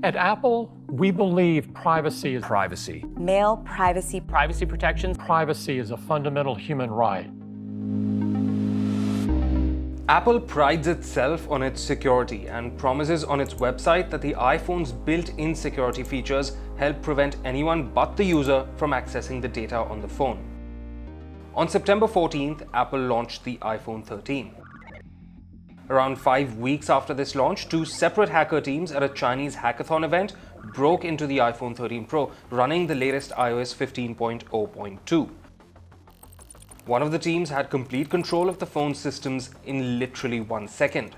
At Apple, we believe privacy is Privacy. Male privacy. Privacy protections. privacy is a fundamental human right. Apple prides itself on its security and promises on its website that the iPhone's built-in security features help prevent anyone but the user from accessing the data on the phone. On September 14th, Apple launched the iPhone 13. Around 5 weeks after this launch, two separate hacker teams at a Chinese hackathon event broke into the iPhone 13 Pro, running the latest iOS 15.0.2. One of the teams had complete control of the phone's systems in literally 1 second.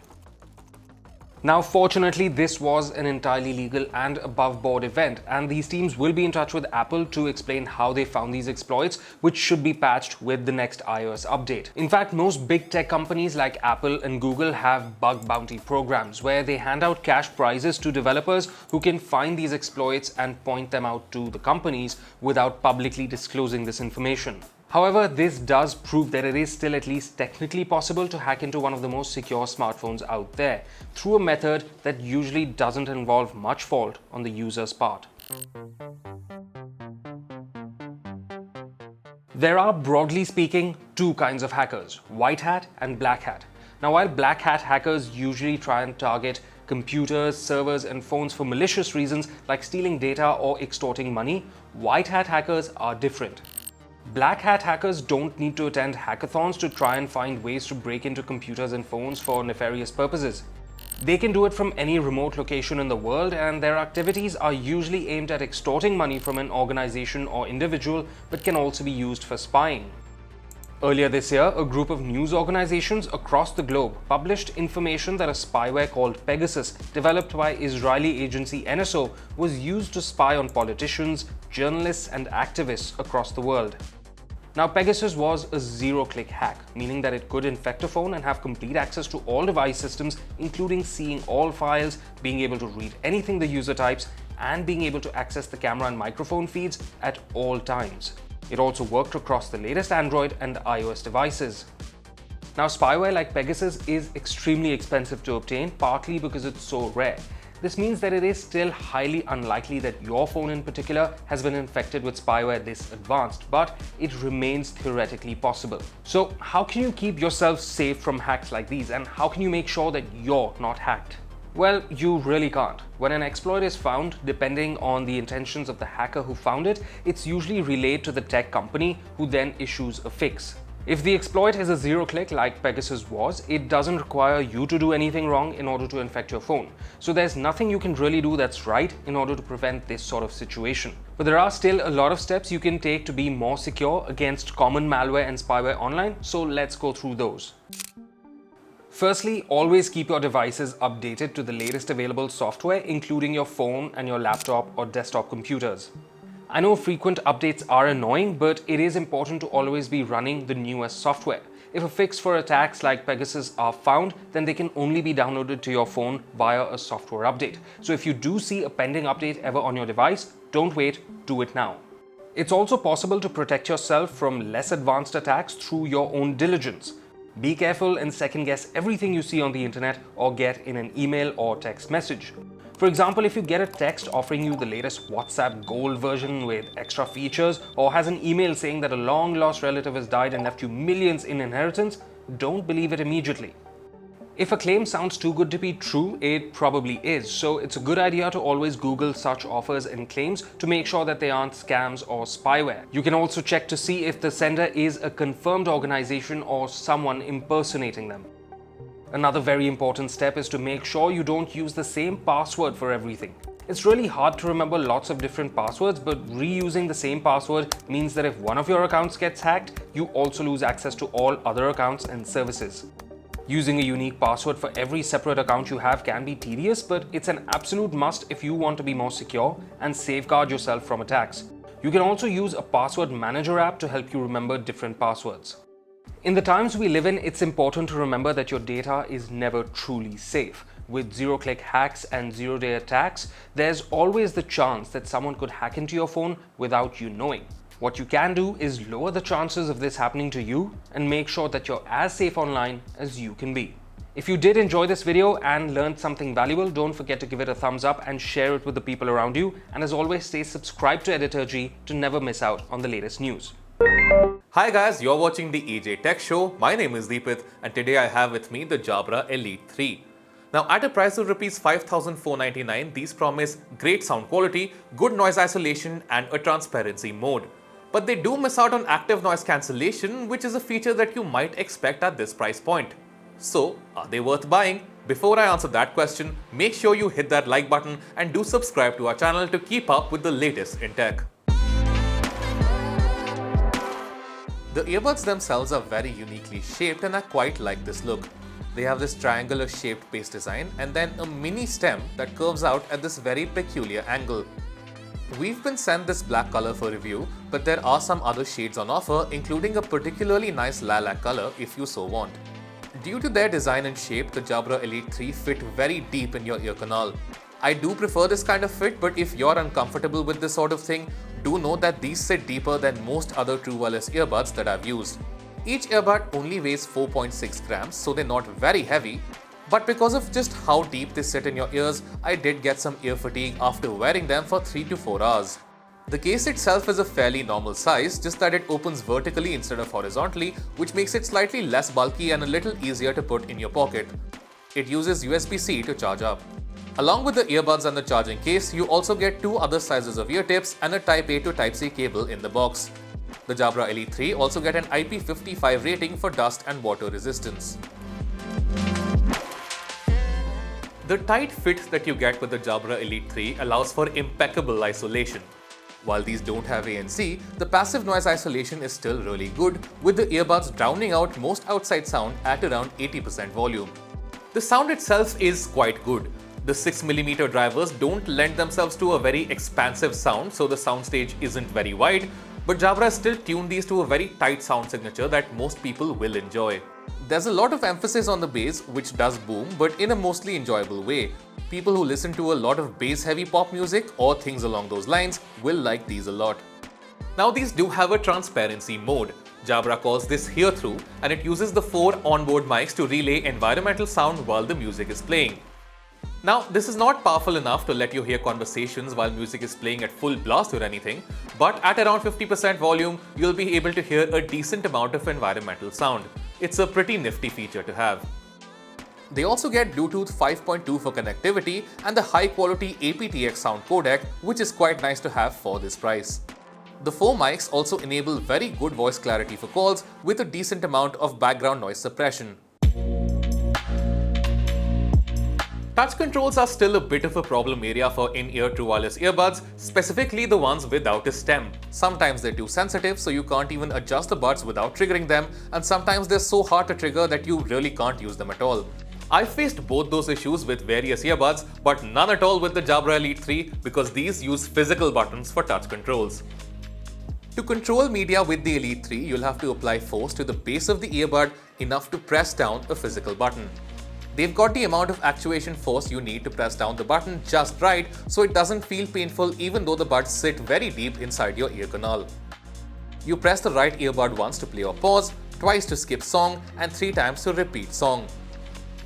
Now, fortunately, this was an entirely legal and above-board event, and these teams will be in touch with Apple to explain how they found these exploits, which should be patched with the next iOS update. In fact, most big tech companies like Apple and Google have bug bounty programs where they hand out cash prizes to developers who can find these exploits and point them out to the companies without publicly disclosing this information. However, this does prove that it is still at least technically possible to hack into one of the most secure smartphones out there through a method that usually doesn't involve much fault on the user's part. There are, broadly speaking, two kinds of hackers, white hat and black hat. Now, while black hat hackers usually try and target computers, servers, and phones for malicious reasons like stealing data or extorting money, white hat hackers are different. Black hat hackers don't need to attend hackathons to try and find ways to break into computers and phones for nefarious purposes. They can do it from any remote location in the world, and their activities are usually aimed at extorting money from an organization or individual, but can also be used for spying. Earlier this year, a group of news organizations across the globe published information that a spyware called Pegasus, developed by Israeli agency NSO, was used to spy on politicians, journalists, and activists across the world. Now, Pegasus was a zero-click hack, meaning that it could infect a phone and have complete access to all device systems, including seeing all files, being able to read anything the user types, and being able to access the camera and microphone feeds at all times. It also worked across the latest Android and iOS devices. Now, spyware like Pegasus is extremely expensive to obtain, partly because it's so rare. This means that it is still highly unlikely that your phone in particular has been infected with spyware this advanced, but it remains theoretically possible. So, how can you keep yourself safe from hacks like these, and how can you make sure that you're not hacked? Well, you really can't. When an exploit is found, depending on the intentions of the hacker who found it, it's usually relayed to the tech company, who then issues a fix. If the exploit is a zero-click like Pegasus was, it doesn't require you to do anything wrong in order to infect your phone. So there's nothing you can really do that's right in order to prevent this sort of situation. But there are still a lot of steps you can take to be more secure against common malware and spyware online, so let's go through those. Firstly, always keep your devices updated to the latest available software, including your phone and your laptop or desktop computers. I know frequent updates are annoying, but it is important to always be running the newest software. If a fix for attacks like Pegasus are found, then they can only be downloaded to your phone via a software update. So if you do see a pending update ever on your device, don't wait, do it now. It's also possible to protect yourself from less advanced attacks through your own diligence. Be careful and second guess everything you see on the internet or get in an email or text message. For example, if you get a text offering you the latest WhatsApp Gold version with extra features, or has an email saying that a long-lost relative has died and left you millions in inheritance, don't believe it immediately. If a claim sounds too good to be true, it probably is, so it's a good idea to always Google such offers and claims to make sure that they aren't scams or spyware. You can also check to see if the sender is a confirmed organization or someone impersonating them. Another very important step is to make sure you don't use the same password for everything. It's really hard to remember lots of different passwords, but reusing the same password means that if one of your accounts gets hacked, you also lose access to all other accounts and services. Using a unique password for every separate account you have can be tedious, but it's an absolute must if you want to be more secure and safeguard yourself from attacks. You can also use a password manager app to help you remember different passwords. In the times we live in, it's important to remember that your data is never truly safe. With zero-click hacks and zero-day attacks, there's always the chance that someone could hack into your phone without you knowing. What you can do is lower the chances of this happening to you and make sure that you're as safe online as you can be. If you did enjoy this video and learned something valuable, don't forget to give it a thumbs up and share it with the people around you. And as always, stay subscribed to Editor G to never miss out on the latest news. Hi guys, you're watching the EJ Tech Show. My name is Deepith and today I have with me the Jabra Elite 3. Now at a price of Rs 5,499, these promise great sound quality, good noise isolation and a transparency mode. But they do miss out on active noise cancellation, which is a feature that you might expect at this price point. So, are they worth buying? Before I answer that question, make sure you hit that like button and do subscribe to our channel to keep up with the latest in tech. The earbuds themselves are very uniquely shaped and I quite like this look. They have this triangular shaped base design and then a mini stem that curves out at this very peculiar angle. We've been sent this black color for review, but there are some other shades on offer, including a particularly nice lilac color if you so want. Due to their design and shape, the Jabra Elite 3 fit very deep in your ear canal. I do prefer this kind of fit, but if you're uncomfortable with this sort of thing, do know that these sit deeper than most other true wireless earbuds that I've used. Each earbud only weighs 4.6 grams, so they're not very heavy. But because of just how deep they sit in your ears, I did get some ear fatigue after wearing them for 3 to 4 hours. The case itself is a fairly normal size, just that it opens vertically instead of horizontally, which makes it slightly less bulky and a little easier to put in your pocket. It uses USB-C to charge up. Along with the earbuds and the charging case, you also get 2 other sizes of ear tips and a Type A to Type C cable in the box. The Jabra Elite 3 also get an IP55 rating for dust and water resistance. The tight fit that you get with the Jabra Elite 3 allows for impeccable isolation. While these don't have ANC, the passive noise isolation is still really good, with the earbuds drowning out most outside sound at around 80% volume. The sound itself is quite good. The 6mm drivers don't lend themselves to a very expansive sound, so the soundstage isn't very wide, but Jabra has still tuned these to a very tight sound signature that most people will enjoy. There's a lot of emphasis on the bass, which does boom, but in a mostly enjoyable way. People who listen to a lot of bass-heavy pop music or things along those lines will like these a lot. Now these do have a transparency mode. Jabra calls this hear-through, and it uses the 4 onboard mics to relay environmental sound while the music is playing. Now, this is not powerful enough to let you hear conversations while music is playing at full blast or anything, but at around 50% volume, you'll be able to hear a decent amount of environmental sound. It's a pretty nifty feature to have. They also get Bluetooth 5.2 for connectivity and the high-quality aptX sound codec, which is quite nice to have for this price. The 4 mics also enable very good voice clarity for calls with a decent amount of background noise suppression. Touch controls are still a bit of a problem area for in-ear true wireless earbuds, specifically the ones without a stem. Sometimes they're too sensitive, so you can't even adjust the buds without triggering them, and sometimes they're so hard to trigger that you really can't use them at all. I faced both those issues with various earbuds, but none at all with the Jabra Elite 3 because these use physical buttons for touch controls. To control media with the Elite 3, you'll have to apply force to the base of the earbud enough to press down a physical button. They've got the amount of actuation force you need to press down the button just right, so it doesn't feel painful even though the buds sit very deep inside your ear canal. You press the right earbud once to play or pause, twice to skip song, and 3 times to repeat song.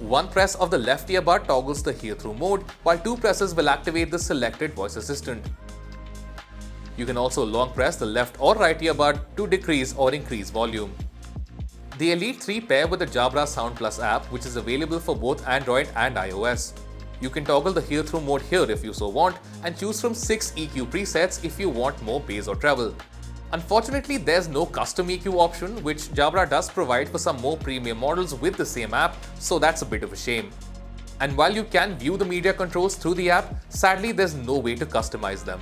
1 press of the left earbud toggles the hear-through mode, while 2 presses will activate the selected voice assistant. You can also long press the left or right earbud to decrease or increase volume. The Elite 3 pair with the Jabra Sound Plus app, which is available for both Android and iOS. You can toggle the hear-through mode here if you so want, and choose from 6 EQ presets if you want more bass or treble. Unfortunately, there's no custom EQ option, which Jabra does provide for some more premium models with the same app, so that's a bit of a shame. And while you can view the media controls through the app, sadly there's no way to customize them.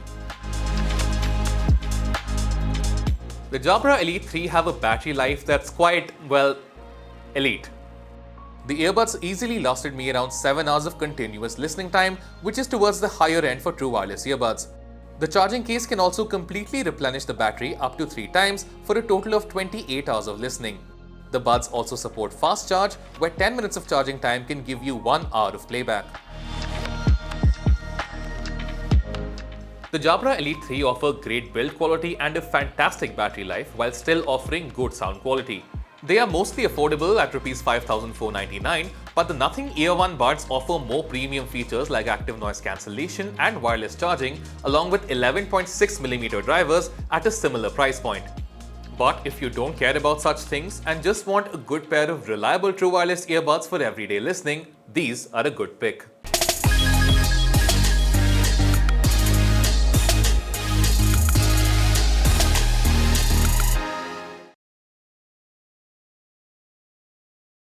The Jabra Elite 3 have a battery life that's quite, well, elite. The earbuds easily lasted me around 7 hours of continuous listening time, which is towards the higher end for true wireless earbuds. The charging case can also completely replenish the battery up to 3 times for a total of 28 hours of listening. The buds also support fast charge, where 10 minutes of charging time can give you 1 hour of playback. The Jabra Elite 3 offer great build quality and a fantastic battery life while still offering good sound quality. They are mostly affordable at Rs 5,499, But the Nothing Ear One buds offer more premium features like active noise cancellation and wireless charging, along with 11.6mm drivers at a similar price point. But if you don't care about such things and just want a good pair of reliable true wireless earbuds for everyday listening, these are a good pick.